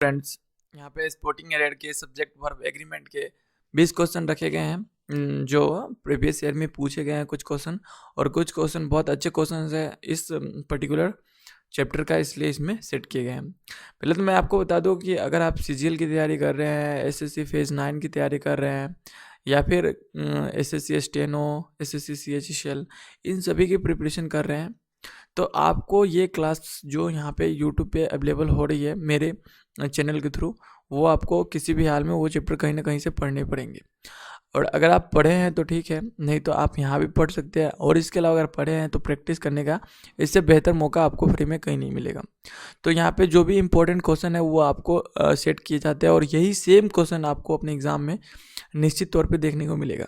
Friends, यहाँ पे sporting arrear के सब्जेक्ट वर्ब एग्रीमेंट के 20 क्वेश्चन रखे गए हैं, जो प्रीवियस ईयर में पूछे गए हैं कुछ क्वेश्चन, और कुछ क्वेश्चन बहुत अच्छे क्वेश्चन हैं इस पर्टिकुलर चैप्टर का, इसलिए इसमें सेट किए गए हैं। पहले तो मैं आपको बता दूं कि अगर आप सीजीएल की तैयारी कर रहे हैं, एसएससी फेज 9 की तैयारी कर रहे हैं, या फिर एसएससी स्टेनो, एसएससी सीएचएसएल, इन सभी की प्रिपरेशन कर रहे हैं, तो आपको ये क्लास जो यहाँ पे यूट्यूब पे अवेलेबल हो रही है मेरे चैनल के थ्रू, वो आपको किसी भी हाल में वो चैप्टर कहीं ना कहीं से पढ़ने पड़ेंगे। और अगर आप पढ़े हैं तो ठीक है, नहीं तो आप यहाँ भी पढ़ सकते हैं। और इसके अलावा अगर पढ़े हैं तो प्रैक्टिस करने का इससे बेहतर मौका आपको फ्री में कहीं नहीं मिलेगा। तो यहाँ पे जो भी इम्पोर्टेंट क्वेश्चन है वो आपको सेट किए जाते हैं, और यही सेम क्वेश्चन आपको अपने एग्ज़ाम में निश्चित तौर पे देखने को मिलेगा।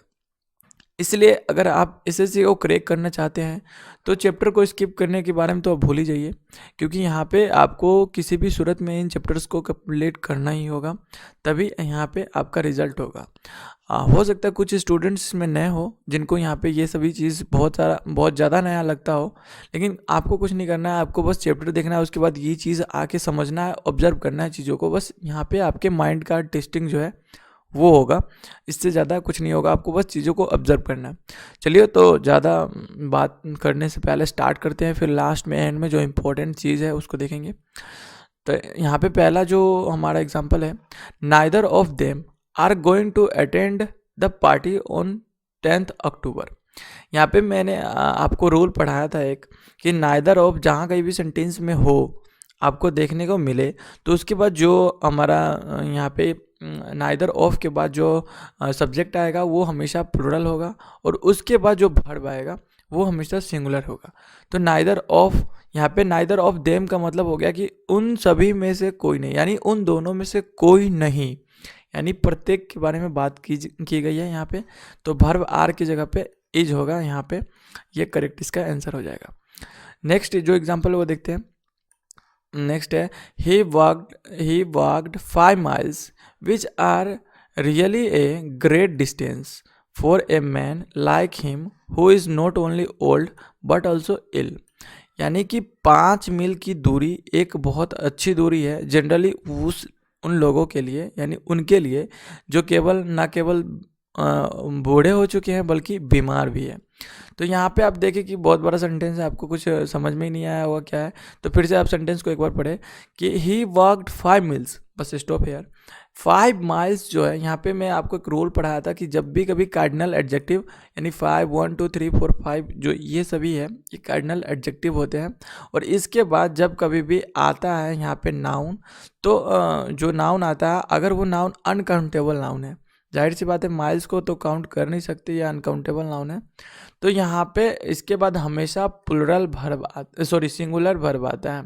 इसलिए अगर आप एसएससी को क्रैक करना चाहते हैं तो चैप्टर को स्किप करने के बारे में तो आप भूल ही जाइए, क्योंकि यहाँ पे आपको किसी भी सूरत में इन चैप्टर्स को कंप्लीट करना ही होगा, तभी यहाँ पे आपका रिजल्ट होगा। हो सकता है कुछ स्टूडेंट्स में नए हो, जिनको यहाँ पे ये सभी चीज़ बहुत ज़्यादा नया लगता हो, लेकिन आपको कुछ नहीं करना है, आपको बस चैप्टर देखना है, उसके बाद ये चीज़ आके समझना है, ऑब्जर्व करना है चीज़ों को। बस यहाँ पे आपके माइंड का टेस्टिंग जो है वो होगा, इससे ज़्यादा कुछ नहीं होगा, आपको बस चीज़ों को ऑब्जर्व करना है। चलिए, तो ज़्यादा बात करने से पहले स्टार्ट करते हैं, फिर लास्ट में एंड में जो इम्पोर्टेंट चीज़ है उसको देखेंगे। तो यहाँ पे पहला जो हमारा एग्जांपल है, neither of them are going to attend the party on 10th October. यहाँ पे मैंने आपको रूल पढ़ाया था एक, कि नाइदर ऑफ जहाँ कहीं भी सेंटेंस में हो आपको देखने को मिले, तो उसके बाद जो हमारा यहाँ पे नाइदर ऑफ के बाद जो सब्जेक्ट आएगा वो हमेशा प्लूरल होगा, और उसके बाद जो वर्ब आएगा वो हमेशा सिंगुलर होगा। तो नाइदर ऑफ, यहाँ पे नाइदर ऑफ देम का मतलब हो गया कि उन सभी में से कोई नहीं, यानी उन दोनों में से कोई नहीं, यानी प्रत्येक के बारे में बात की गई है यहाँ पे। तो वर्ब आर की जगह पे इज होगा यहाँ पे, ये करेक्ट इसका आंसर हो जाएगा। नेक्स्ट जो एग्जाम्पल वो देखते हैं। नेक्स्ट है, he walked 5 miles which are really a great distance for a man like him who is not only old but also ill। यानी कि 5 मील की दूरी एक बहुत अच्छी दूरी है जनरली उन लोगों के लिए, यानी उनके लिए जो ना केवल बूढ़े हो चुके हैं बल्कि बीमार भी है। तो यहाँ पे आप देखें कि बहुत बड़ा सेंटेंस है, आपको कुछ समझ में ही नहीं आया होगा क्या है, तो फिर से आप सेंटेंस को एक बार पढ़े कि ही walked 5 meals, bus stop hair. 5 miles जो है, यहाँ पे मैं आपको एक रूल पढ़ाया था कि जब भी कभी कार्डिनल एडजेक्टिव, यानी 5, 1, 2, 3, 4, 5 जो ये सभी है, ये कार्डिनल एडजेक्टिव होते हैं। और इसके बाद जब कभी भी आता है यहाँ पे नाउन, तो जो नाउन आता है, अगर वो नाउन अनकाउंटेबल नाउन है, जाहिर सी बात है माइल्स को तो काउंट कर नहीं सकते, या अनकाउंटेबल नाउन है, तो यहाँ पे इसके बाद हमेशा प्लूरल वर्ब सिंगुलर वर्ब आता है।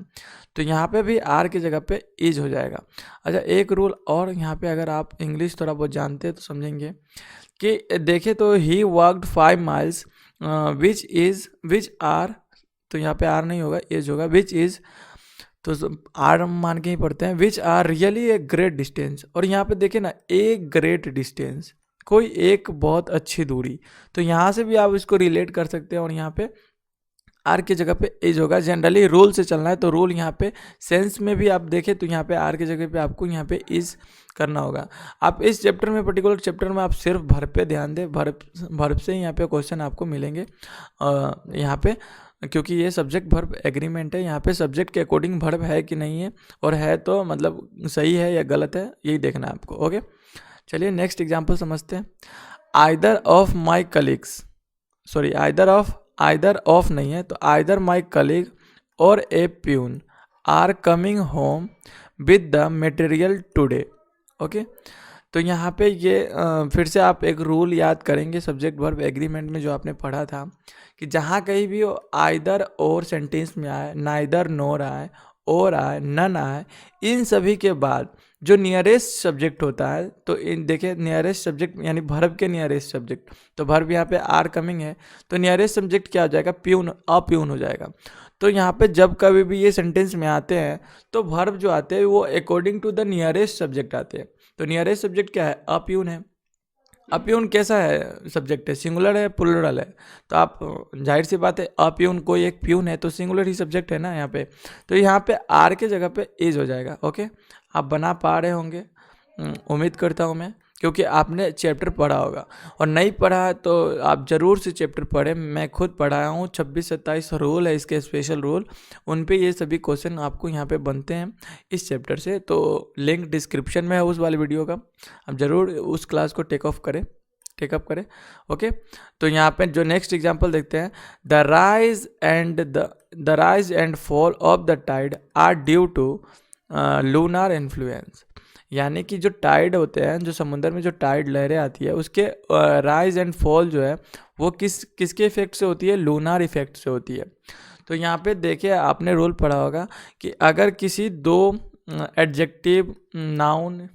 तो यहाँ पे भी आर की जगह पे इज हो जाएगा। अच्छा, एक रूल और यहाँ पे, अगर आप इंग्लिश थोड़ा बहुत जानते हैं तो समझेंगे कि देखें तो he walked 5 miles which are, तो यहाँ पे आर नहीं होगा, इज होगा, विच इज, तो आर मान के ही पढ़ते हैं, which are really a great distance. और यहाँ पे देखें ना, ए ग्रेट डिस्टेंस, कोई एक बहुत अच्छी दूरी, तो यहाँ से भी आप इसको रिलेट कर सकते हैं, और यहाँ पे आर की जगह पे इज होगा। जनरली रूल से चलना है, तो रूल यहाँ पे सेंस में भी आप देखें तो यहाँ पे आर की जगह पे आपको यहाँ पे इज करना होगा। आप इस चैप्टर में, पर्टिकुलर चैप्टर में, आप सिर्फ वर्ब पे ध्यान दें, वर्ब से यहाँ पे क्वेश्चन आपको मिलेंगे यहाँ पे, क्योंकि ये सब्जेक्ट वर्ब एग्रीमेंट है। यहाँ पे सब्जेक्ट के अकॉर्डिंग वर्ब है कि नहीं है, और है तो मतलब सही है या गलत है, यही देखना है आपको। ओके, चलिए नेक्स्ट एग्जांपल समझते हैं। Either of my colleagues, sorry either of नहीं है, तो आइदर माई कलीग और a peon are coming home with the material today. Okay, तो यहाँ पे ये फिर से आप एक रूल याद करेंगे सब्जेक्ट वर्ब एग्रीमेंट में, जो आपने पढ़ा था कि जहाँ कहीं भी वो आइदर और सेंटेंस में आए, नाइदर नोर आए, और आए, नन आए, इन सभी के बाद जो नियरेस्ट सब्जेक्ट होता है, तो इन देखिए नियरेस्ट सब्जेक्ट यानी वर्ब के नियरेस्ट सब्जेक्ट, तो वर्ब यहाँ पे आर कमिंग है, तो नियरेस्ट सब्जेक्ट क्या हो जाएगा, प्यून, अप्यून हो जाएगा। तो यहाँ पे जब कभी भी ये सेंटेंस में आते हैं तो वर्ब जो आते हैं वो according to the nearest subject आते हैं। तो नियरेस्ट सब्जेक्ट क्या है, अप्यून है। अप्यून कैसा है सब्जेक्ट है, सिंगुलर है, प्लूरल है, तो आप जाहिर सी बात है अप्यून, कोई एक प्यून है तो सिंगुलर ही सब्जेक्ट है ना यहाँ पे, तो यहाँ पे आर के जगह पे इज हो जाएगा। ओके, आप बना पा रहे होंगे, उम्मीद करता हूँ मैं, क्योंकि आपने चैप्टर पढ़ा होगा। और नहीं पढ़ा है तो आप ज़रूर से चैप्टर पढ़ें, मैं खुद पढ़ाया हूँ। 26-27 रूल है इसके, स्पेशल रूल, उन पे ये सभी क्वेश्चन आपको यहाँ पे बनते हैं इस चैप्टर से। तो लिंक डिस्क्रिप्शन में है उस वाले वीडियो का, आप ज़रूर उस क्लास को टेकअप करें। ओके, तो यहाँ पे जो नेक्स्ट एग्जाम्पल देखते हैं, the rise and fall of the tide are due to lunar influence. यानी कि जो टाइड होते हैं, जो समुद्र में जो टाइड लहरें आती है, उसके राइज एंड फॉल जो है वो किसके इफेक्ट से होती है? लूनार इफेक्ट से होती है। तो यहाँ पे देखिए, आपने रूल पढ़ा होगा कि अगर किसी दो एडजेक्टिव, नाउन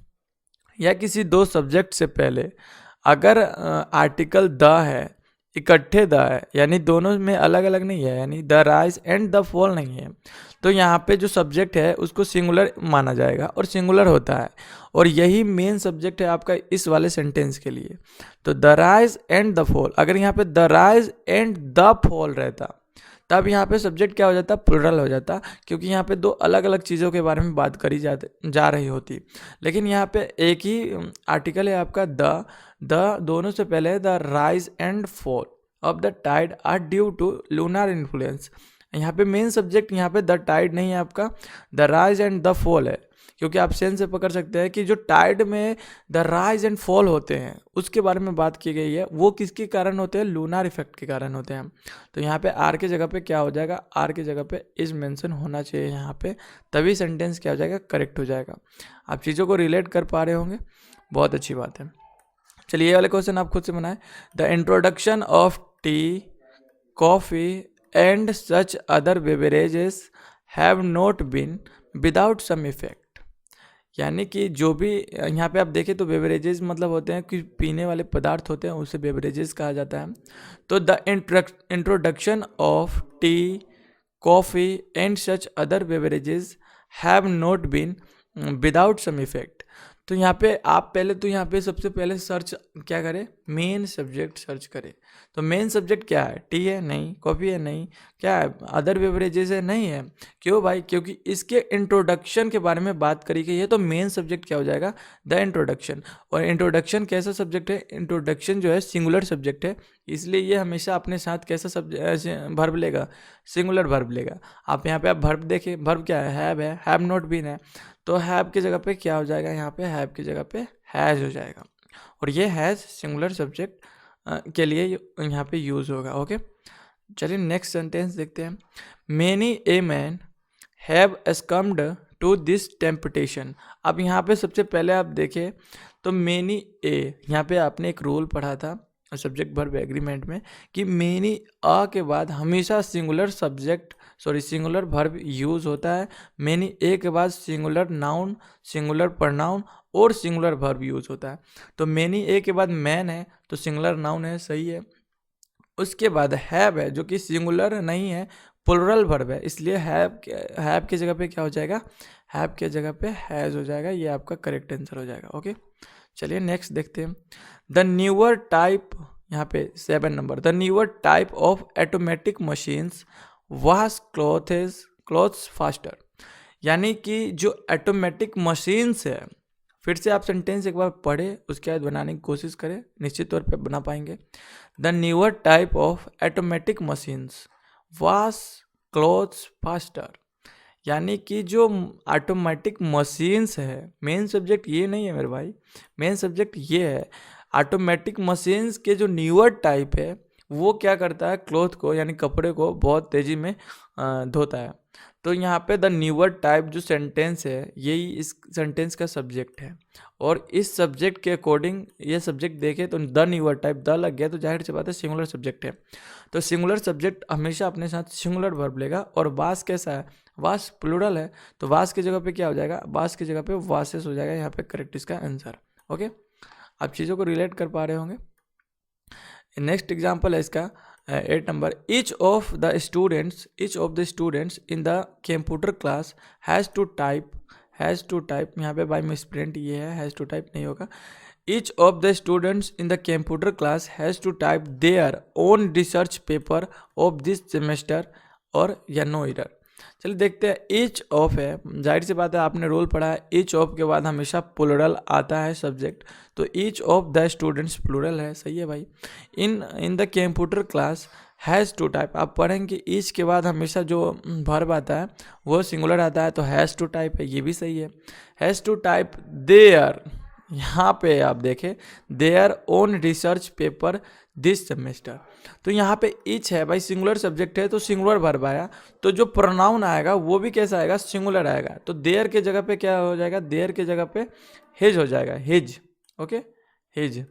या किसी दो सब्जेक्ट से पहले अगर आर्टिकल द है, इकट्ठे द है, यानी दोनों में अलग अलग नहीं है, यानी the rise and the fall नहीं है, तो यहाँ पे जो सब्जेक्ट है उसको सिंगुलर माना जाएगा और सिंगुलर होता है। और यही मेन सब्जेक्ट है आपका इस वाले सेंटेंस के लिए। तो the rise and the fall, अगर यहाँ पे the rise and the fall रहता तब यहाँ पे सब्जेक्ट क्या हो जाता? प्लुरल हो जाता, क्योंकि यहाँ पे दो अलग अलग चीज़ों के बारे में बात करी जा रही होती। लेकिन यहाँ पे एक ही आर्टिकल है आपका द दोनों से पहले the rise and fall of the tide are due to lunar influence. यहाँ पे मेन सब्जेक्ट यहाँ पे द टाइड नहीं है आपका, the rise and the fall है। क्योंकि आप सेंस से पकड़ सकते हैं कि जो टाइड में द राइज एंड फॉल होते हैं उसके बारे में बात की गई है, वो किसके कारण होते हैं? लूनार इफेक्ट के कारण होते हैं। तो यहाँ पे आर के जगह पे क्या हो जाएगा? आर के जगह पे इज मेंशन होना चाहिए यहाँ पे, तभी सेंटेंस क्या हो जाएगा? करेक्ट हो जाएगा। आप चीज़ों को रिलेट कर पा रहे होंगे, बहुत अच्छी बात है। चलिए ये वाले क्वेश्चन आप खुद से बनाएं। The introduction of tea, coffee and such other beverages have not been without some effect. यानी कि जो भी यहाँ पे आप देखें तो बेवरेजेस मतलब होते हैं कि पीने वाले पदार्थ होते हैं, उसे बेवरेजेस कहा जाता है। तो the introduction of tea, coffee and such other beverages have not been without some effect. तो यहाँ पे आप पहले तो यहाँ पे सबसे पहले सर्च क्या करें? मेन सब्जेक्ट सर्च करें। तो मेन सब्जेक्ट क्या है? टी है? नहीं। कॉफ़ी है? नहीं। क्या है? अदर बेवरेजेस है? नहीं है। क्यों भाई? क्योंकि इसके इंट्रोडक्शन के बारे में बात करी गई है, तो मेन सब्जेक्ट क्या हो जाएगा? The introduction. और इंट्रोडक्शन कैसा सब्जेक्ट है? इंट्रोडक्शन जो है सिंगुलर सब्जेक्ट है, इसलिए ये हमेशा अपने साथ कैसा वर्ब लेगा? सिंगुलर वर्ब लेगा। आप यहाँ पे आप वर्ब देखें, वर्ब क्या है? हैव नॉट बीन है, तो हैव की जगह पे क्या हो जाएगा? यहाँ पे हैव की जगह पे हैज़ हो जाएगा। और ये हैज़ सिंगुलर सब्जेक्ट के लिए यहाँ पे यूज़ होगा। ओके, चलिए नेक्स्ट सेंटेंस देखते हैं। Many a man have succumbed to this temptation. अब यहाँ पे सबसे पहले आप देखें तो मेनी ए, यहाँ पे आपने एक रूल पढ़ा था सब्जेक्ट वर्ब एग्रीमेंट में कि मेनी अ के बाद हमेशा सिंगुलर वर्ब यूज़ होता है। मेनी ए के बाद सिंगुलर नाउन, सिंगुलर प्रोनाउन और सिंगुलर वर्ब यूज़ होता है। तो मेनी ए के बाद मैन है तो सिंगुलर नाउन है, सही है। उसके बाद हैव है जो कि सिंगुलर नहीं है, प्लुरल वर्ब है, इसलिए हैव की जगह पे क्या हो जाएगा? हैव की जगह पे हैज़ हो जाएगा। ये आपका करेक्ट आंसर हो जाएगा। ओके, चलिए नेक्स्ट देखते हैं। द न्यूअर टाइप, यहाँ पे 7 number, the newer type of automatic machines wash clothes faster. यानी कि जो ऑटोमेटिक मशीन्स है, फिर से आप सेंटेंस एक बार पढ़े उसके बाद बनाने की कोशिश करें, निश्चित तौर पे बना पाएंगे। The newer type of automatic machines wash clothes faster. यानी कि जो ऑटोमेटिक मशीन्स है, मेन सब्जेक्ट ये नहीं है मेरे भाई, मेन सब्जेक्ट ये है। ऑटोमेटिक मशीन्स के जो न्यूअर टाइप है वो क्या करता है? क्लॉथ को यानी कपड़े को बहुत तेज़ी में धोता है। तो यहाँ पे द न्यूअर टाइप जो सेंटेंस है यही इस सेंटेंस का सब्जेक्ट है। और इस सब्जेक्ट के अकॉर्डिंग ये सब्जेक्ट देखे तो द न्यूअर टाइप द लग गया, तो जाहिर सी बात है सिंगुलर सब्जेक्ट है। तो सिंगुलर सब्जेक्ट हमेशा अपने साथ सिंगुलर वर्ब लेगा। और वास कैसा है? वास प्लुरल है, तो वास की जगह पे क्या हो जाएगा? वास की जगह पे वासेस हो जाएगा। यहाँ पे करेक्ट इसका आंसर। ओके, आप चीज़ों को रिलेट कर पा रहे होंगे। नेक्स्ट एग्जाम्पल है इसका 8 नंबर। Each of the students in the computer class has to type, यहाँ पे बाय मिसप्रिंट ये है, हैज़ टू टाइप नहीं होगा। Each of the students in the computer class has to type their own research paper of this semester और या no error. चलिए देखते हैं, ईच ऑफ है, जाहिर सी बात है आपने रूल पढ़ा है, ईच ऑफ के बाद हमेशा प्लूरल आता है सब्जेक्ट, तो each of the students plural है, सही है भाई। In the computer class has to type, आप पढ़ेंगे ईच के बाद हमेशा जो वर्ब आता है वो सिंगुलर आता है, तो हैज़ टू टाइप है, ये भी सही है। हैज़ टू टाइप देयर, यहाँ पे आप देखें there own research paper this semester, तो यहाँ पे ईच है भाई, सिंगुलर सब्जेक्ट है तो सिंगुलर वर्ब आया, तो जो प्रोनाउन आएगा वो भी कैसा आएगा, सिंगुलर आएगा, तो देयर के जगह पे क्या हो जाएगा, देयर के जगह पे हिज हो जाएगा, हिज, ओके, हिज,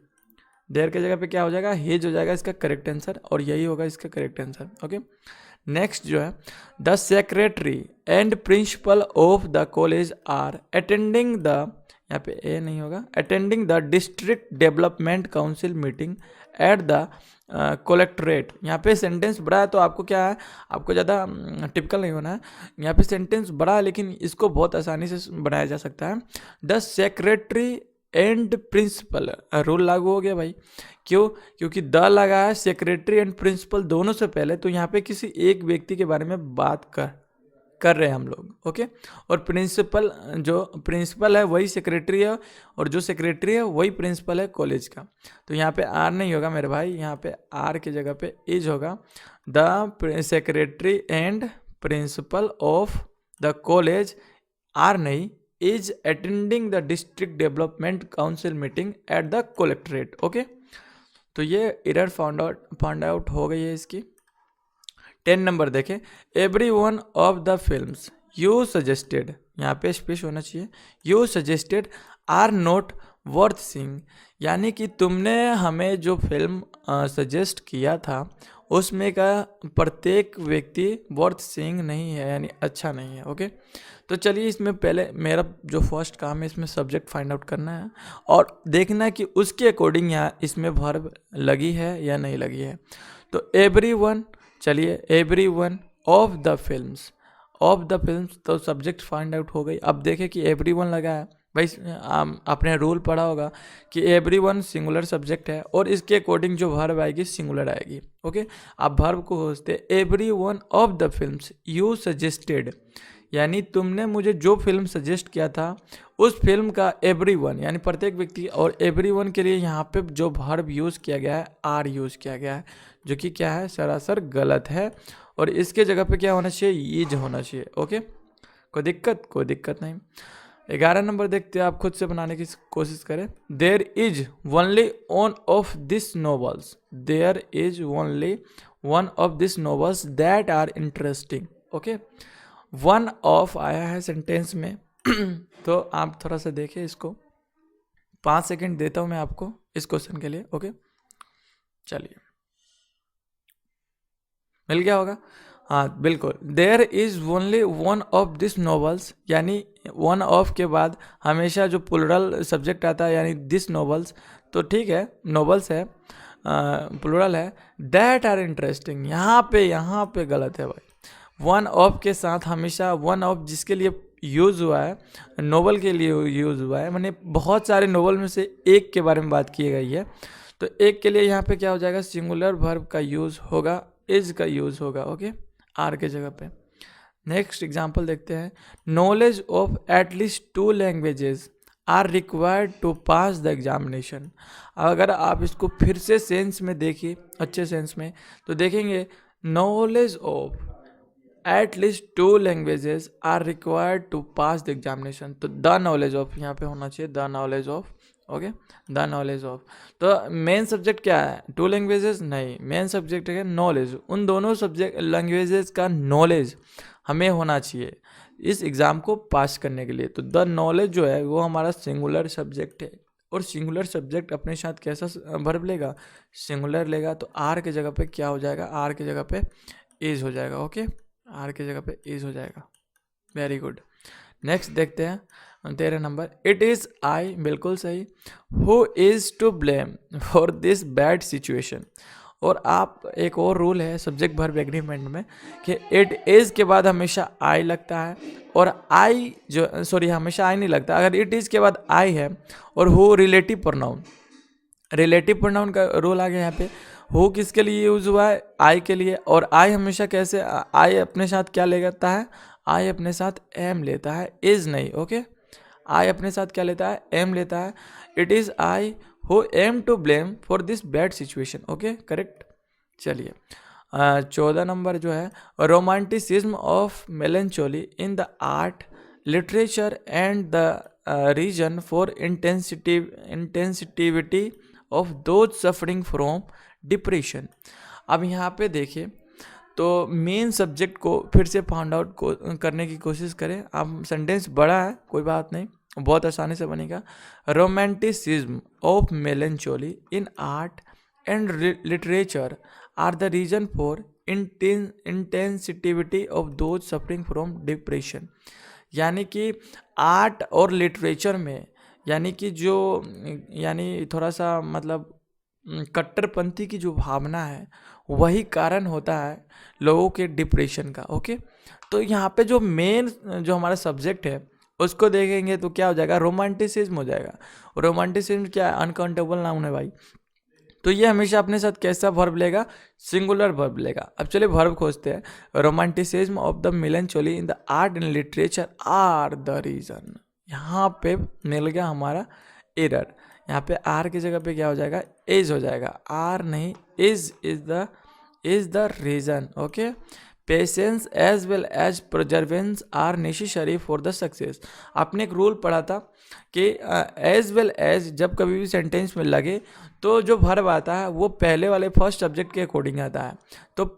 देयर के जगह पे क्या हो जाएगा, हिज हो जाएगा इसका करेक्ट आंसर, और यही होगा इसका करेक्ट आंसर, ओके। नेक्स्ट जो है, the secretary and principal of the college are attending the, यहाँ पे ए नहीं होगा, attending the district development council meeting at the collectorate. यहाँ पे सेंटेंस बड़ा है तो आपको क्या है, आपको ज़्यादा टिपिकल नहीं होना है, यहाँ पे सेंटेंस बड़ा है लेकिन इसको बहुत आसानी से बनाया जा सकता है। The secretary and principal, rule लागू हो गया भाई, क्यों, क्योंकि द लगा है सेक्रेटरी एंड प्रिंसिपल दोनों से पहले, तो यहाँ पे किसी एक व्यक्ति के बारे में बात कर रहे हैं हम लोग, ओके। और प्रिंसिपल, जो प्रिंसिपल है वही सेक्रेटरी है, और जो सेक्रेटरी है वही प्रिंसिपल है कॉलेज का, तो यहाँ पे आर नहीं होगा मेरे भाई, यहाँ पे आर की जगह पे इज होगा। The secretary and principal of the college, are नहीं, is attending the district development council meeting at the collectorate, okay. तो ये एरर फाउंड आउट हो गई है इसकी। 10 नंबर देखें, every one of the films you suggested, यहाँ पे स्पेस होना चाहिए, you suggested are not worth seeing, यानी कि तुमने हमें जो फिल्म सजेस्ट किया था उसमें का प्रत्येक व्यक्ति वर्थ सीइंग नहीं है, यानी अच्छा नहीं है, ओके। तो चलिए इसमें पहले मेरा जो फर्स्ट काम है इसमें सब्जेक्ट फाइंड आउट करना है और देखना है कि उसके अकॉर्डिंग यहाँ इसमें वर्ब लगी है या नहीं लगी है। तो एवरी वन, चलिए every one of the films, of the films, तो सब्जेक्ट फाइंड आउट हो गई। अब देखें कि एवरी वन लगा है भाई, आपने रूल पढ़ा होगा कि एवरी वन सिंगुलर सब्जेक्ट है और इसके अकॉर्डिंग जो वर्ब आएगी सिंगुलर आएगी, ओके। आप वर्ब को खोजते every one of the films you suggested, यानी तुमने मुझे जो फिल्म सजेस्ट किया था उस फिल्म का एवरी वन यानी प्रत्येक व्यक्ति, और एवरी वन के लिए यहाँ पे जो वर्ब यूज़ किया गया है आर यूज़ किया गया है, जो कि क्या है, सरासर गलत है, और इसके जगह पे क्या होना चाहिए, इज होना चाहिए, ओके। कोई दिक्कत नहीं। 11 नंबर देखते हैं, आप खुद से बनाने की कोशिश करें। There is only one of this novels, there is only one of this novels that are interesting, okay. One of आया है सेंटेंस में तो आप थोड़ा सा देखें इसको, 5 सेकंड देता हूं मैं आपको इस क्वेश्चन के लिए, ओके। चलिए मिल गया होगा, हाँ बिल्कुल। There is only one of this novels, यानी वन ऑफ के बाद हमेशा जो प्लूरल सब्जेक्ट आता है, यानी दिस नॉवेल्स, तो ठीक है नॉवेल्स है, प्लूरल है। दैट आर इंटरेस्टिंग, यहाँ पे गलत है भाई। वन ऑफ के साथ हमेशा वन ऑफ जिसके लिए यूज़ हुआ है, नोवेल के लिए यूज़ हुआ है, मैंने बहुत सारे नोवेल में से एक के बारे में बात की गई है, तो एक के लिए यहाँ पे क्या हो जाएगा, सिंगुलर वर्ब का यूज़ होगा, इज का यूज़ होगा, ओके, आर के जगह पे। नेक्स्ट एग्जांपल देखते हैं। Knowledge of at least 2 languages are required to pass the examination. अगर आप इसको फिर से सेंस में देखिए, अच्छे सेंस में, तो देखेंगे knowledge of at least 2 languages are required to pass the examination, तो द नॉलेज ऑफ यहाँ पे होना चाहिए, the knowledge of, okay, the knowledge of. तो मेन सब्जेक्ट क्या है, 2 लैंग्वेजेस नहीं, मेन सब्जेक्ट है नॉलेज, उन दोनों सब्जेक्ट लैंग्वेजेस का नॉलेज हमें होना चाहिए इस एग्ज़ाम को पास करने के लिए। तो द नॉलेज जो है वो हमारा सिंगुलर सब्जेक्ट है, और सिंगुलर सब्जेक्ट अपने साथ कैसा वर्ब लेगा, सिंगुलर लेगा, तो आर के जगह पे क्या हो जाएगा, आर के जगह पे इज हो जाएगा, ओके, आर के जगह पे इज हो जाएगा, वेरी गुड। नेक्स्ट देखते हैं 13 नंबर। इट इज़ आई, बिल्कुल सही। Who is to blame for this bad situation. और आप एक और रूल है सब्जेक्ट वर्ब एग्रीमेंट में कि इट इज़ के बाद हमेशा आई लगता है, और आई जो सॉरी हमेशा आई नहीं लगता, अगर इट इज़ के बाद आई है और who relative pronoun, relative pronoun का रूल आ गया यहाँ पे। हु किसके लिए यूज़ हुआ है, आई के लिए। और आई हमेशा कैसे, आई अपने साथ क्या लेता है, आई अपने साथ एम लेता है, इज नहीं। ओके, आई अपने साथ क्या लेता है, एम लेता है। It is I who am to blame for this bad situation. Okay, correct. चलिए 14 नंबर जो है, romanticism of melancholy in the art literature and the reason for insensitivity of those suffering from depression. अब यहाँ पे देखिए तो main subject को फिर से फाउंड आउट करने की कोशिश करें। अब सेंटेंस बड़ा है, कोई बात नहीं, बहुत आसानी से बनेगा। Romanticism of melancholy in art and literature are the reason for insensitivity of those suffering from depression. यानी कि आर्ट और लिटरेचर में, यानी कि जो यानी थोड़ा सा मतलब कट्टरपंथी की जो भावना है वही कारण होता है लोगों के डिप्रेशन का। ओके, तो यहाँ पे जो मेन जो हमारा सब्जेक्ट है उसको देखेंगे तो क्या हो जाएगा, रोमांटिसिज्म हो जाएगा। रोमांटिसिज्म क्या है, अनकाउंटेबल नाउन है भाई। तो ये हमेशा अपने साथ कैसा वर्ब लेगा, सिंगुलर वर्ब लेगा। अब चलिए वर्ब खोजते हैं। Romanticism of the melancholy in the art and literature are the reason. यहाँ पे मिल गया हमारा एरर। यहाँ पे आर की जगह पे क्या हो जाएगा, इज हो जाएगा, आर नहीं, is the reason. Okay, patience as well as perseverance are necessary for the success. आपने एक रूल पढ़ा था कि एज वेल एज जब कभी भी सेंटेंस में लगे तो जो वर्ब आता है वो पहले वाले फर्स्ट सब्जेक्ट के अकॉर्डिंग आता है। तो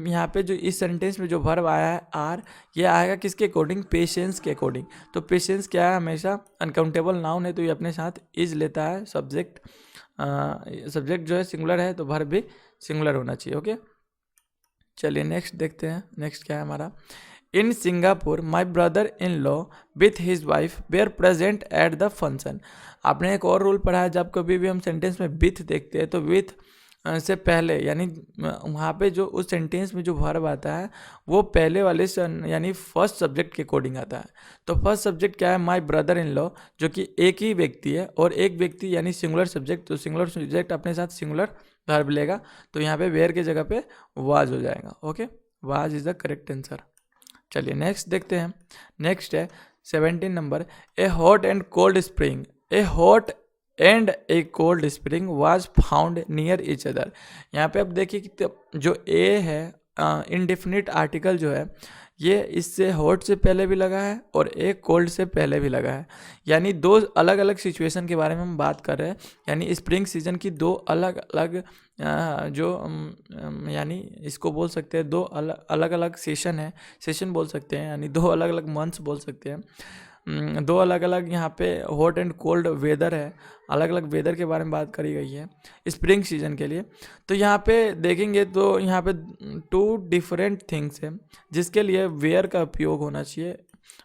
यहाँ पे जो इस सेंटेंस में जो वर्ब आया है आर, ये आएगा किसके अकॉर्डिंग, पेशेंस के अकॉर्डिंग। तो पेशेंस क्या है, हमेशा अनकाउंटेबल नाउन है तो ये अपने साथ इज लेता है। सब्जेक्ट सब्जेक्ट जो है सिंगुलर है तो वर्ब भी सिंगुलर होना चाहिए। ओके, चलिए नेक्स्ट देखते हैं। नेक्स्ट क्या है हमारा, in Singapore my brother in law with his wife were present at the function. आपने एक और रूल पढ़ा है, जब कभी भी हम सेंटेंस में विथ देखते हैं तो विथ से पहले, यानी वहाँ पे जो उस सेंटेंस में जो वर्ब आता है वो पहले वाले यानी फर्स्ट सब्जेक्ट के अकॉर्डिंग आता है। तो फर्स्ट सब्जेक्ट क्या है, माई ब्रदर इन लॉ, जो कि एक ही व्यक्ति है, और एक व्यक्ति यानी सिंगुलर सब्जेक्ट, तो सिंगुलर सब्जेक्ट अपने साथ सिंगुलर वर्ब लेगा। तो यहाँ पे वेयर की जगह पे वाज हो जाएगा। Okay, was is the correct answer. चलिए नेक्स्ट देखते हैं। नेक्स्ट है 17 number, A hot and cold spring, A hot and A cold spring was found near each other. यहाँ पे अब देखिए कि जो ए है इंडेफिनिट आर्टिकल जो है ये इससे हॉट से पहले भी लगा है और एक कोल्ड से पहले भी लगा है, यानी दो अलग अलग सिचुएशन के बारे में हम बात कर रहे हैं। यानी स्प्रिंग सीजन की दो अलग अलग जो यानी इसको बोल सकते हैं दो अलग अलग सेशन बोल सकते हैं, यानी दो अलग अलग मंथ्स बोल सकते हैं। दो अलग अलग यहाँ पे हॉट एंड कोल्ड वेदर है, अलग अलग वेदर के बारे में बात करी गई है स्प्रिंग सीजन के लिए। तो यहाँ पे देखेंगे तो यहाँ पे टू डिफरेंट थिंग्स है जिसके लिए वेयर का उपयोग होना चाहिए,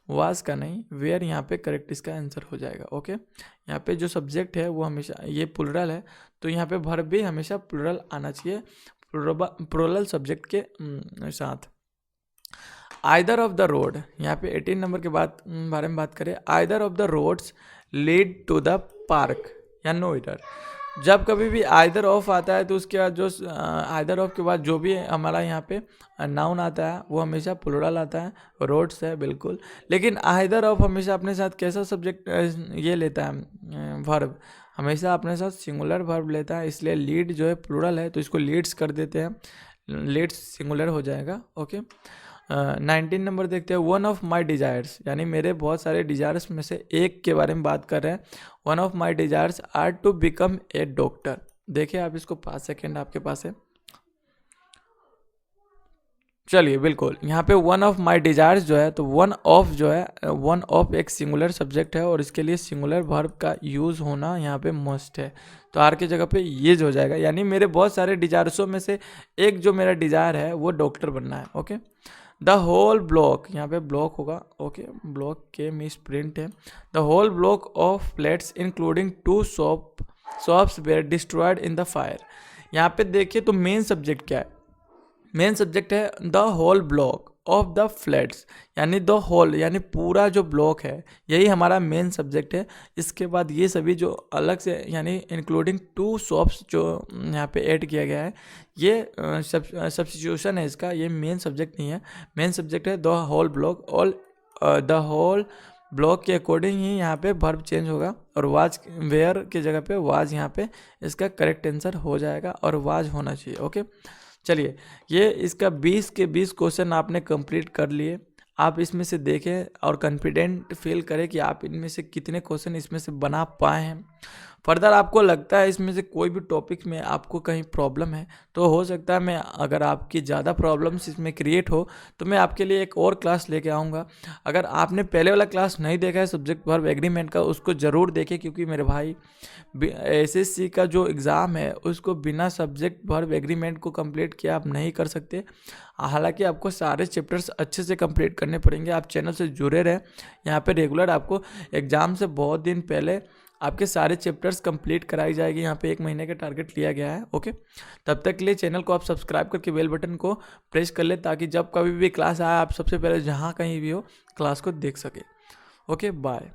वाज का नहीं। वेयर यहाँ पे करेक्ट इसका आंसर हो जाएगा। ओके, यहाँ पे जो सब्जेक्ट है वो हमेशा ये प्लुरल है तो यहाँ पे वर्ब भी हमेशा प्लुरल आना चाहिए प्लुरल सब्जेक्ट के साथ। आइदर ऑफ द रोड, यहाँ पे 18 नंबर के बारे में बात करें। Either of the roads lead to the park या नो इधर। जब कभी भी आइदर ऑफ आता है तो उसके बाद जो आइदर ऑफ के बाद जो भी हमारा यहाँ पे नाउन आता है वो हमेशा प्लुरल आता है, रोड्स है बिल्कुल। लेकिन आइदर ऑफ हमेशा अपने साथ कैसा सब्जेक्ट ये लेता है, वर्ब हमेशा अपने साथ सिंगुलर वर्ब लेता है, इसलिए लीड जो है प्लुरल है तो इसको लीड्स कर देते हैं, लीड्स सिंगुलर हो जाएगा। ओके, 19 नंबर देखते हैं। वन ऑफ माई डिजायर्स, यानी मेरे बहुत सारे डिजायर्स में से एक के बारे में बात कर रहे हैं। One of my desires are to become a doctor. देखिए आप इसको 5 सेकेंड आपके पास है। चलिए बिल्कुल, यहाँ पे वन ऑफ माई डिजायर्स जो है तो वन ऑफ जो है, वन ऑफ एक सिंगुलर सब्जेक्ट है और इसके लिए सिंगुलर वर्ब का यूज़ होना यहाँ पे मस्ट है। तो आर की जगह पे ये हो जाएगा, यानी मेरे बहुत सारे डिजायर्सों में से एक जो मेरा डिजायर है वो डॉक्टर बनना है। ओके, द होल ब्लॉक, यहाँ पे ब्लॉक होगा। ओके, ब्लॉक के मिस प्रिंट है। The whole block of flats including 2 shops were destroyed in the fire. यहाँ पे देखिए तो मेन सब्जेक्ट क्या है, मेन सब्जेक्ट है the whole block of the flats, यानी द होल, यानी पूरा जो ब्लॉक है यही हमारा मेन सब्जेक्ट है। इसके बाद ये सभी जो अलग से यानी इंक्लूडिंग 2 शॉप्स जो यहाँ पे ऐड किया गया है, ये सब्स्टिट्यूशन है इसका, ये मेन सब्जेक्ट नहीं है। मेन सब्जेक्ट है the whole block. All the whole block के अकॉर्डिंग ही यहाँ पे वर्ब चेंज होगा और वाज वेयर की जगह पे वाज यहाँ पे इसका करेक्ट आंसर हो जाएगा और वाज होना चाहिए। ओके, चलिए ये इसका 20 के 20 क्वेश्चन आपने कंप्लीट कर लिए। आप इसमें से देखें और कॉन्फिडेंट फील करें कि आप इनमें से कितने क्वेश्चन इसमें से बना पाए हैं। फर्दर आपको लगता है इसमें से कोई भी टॉपिक में आपको कहीं प्रॉब्लम है तो हो सकता है मैं, अगर आपकी ज़्यादा प्रॉब्लम्स इसमें क्रिएट हो तो मैं आपके लिए एक और क्लास लेके आऊँगा। अगर आपने पहले वाला क्लास नहीं देखा है सब्जेक्ट वर्ब एग्रीमेंट का, उसको ज़रूर देखें, क्योंकि मेरे भाई एसएससी का जो एग्ज़ाम है उसको बिना सब्जेक्ट वर्ब एग्रीमेंट को कंप्लीट किया आप नहीं कर सकते। हालांकि आपको सारे चैप्टर्स अच्छे से कंप्लीट करने पड़ेंगे। आप चैनल से जुड़े रहें, यहाँ पे रेगुलर आपको एग्ज़ाम से बहुत दिन पहले आपके सारे चैप्टर्स कंप्लीट कराई जाएगी। यहाँ पे 1 महीने का टारगेट लिया गया है। ओके, तब तक के लिए चैनल को आप सब्सक्राइब करके बेल बटन को प्रेस कर ले, ताकि जब कभी भी क्लास आए आप सबसे पहले जहाँ कहीं भी हो क्लास को देख सके। Okay, bye.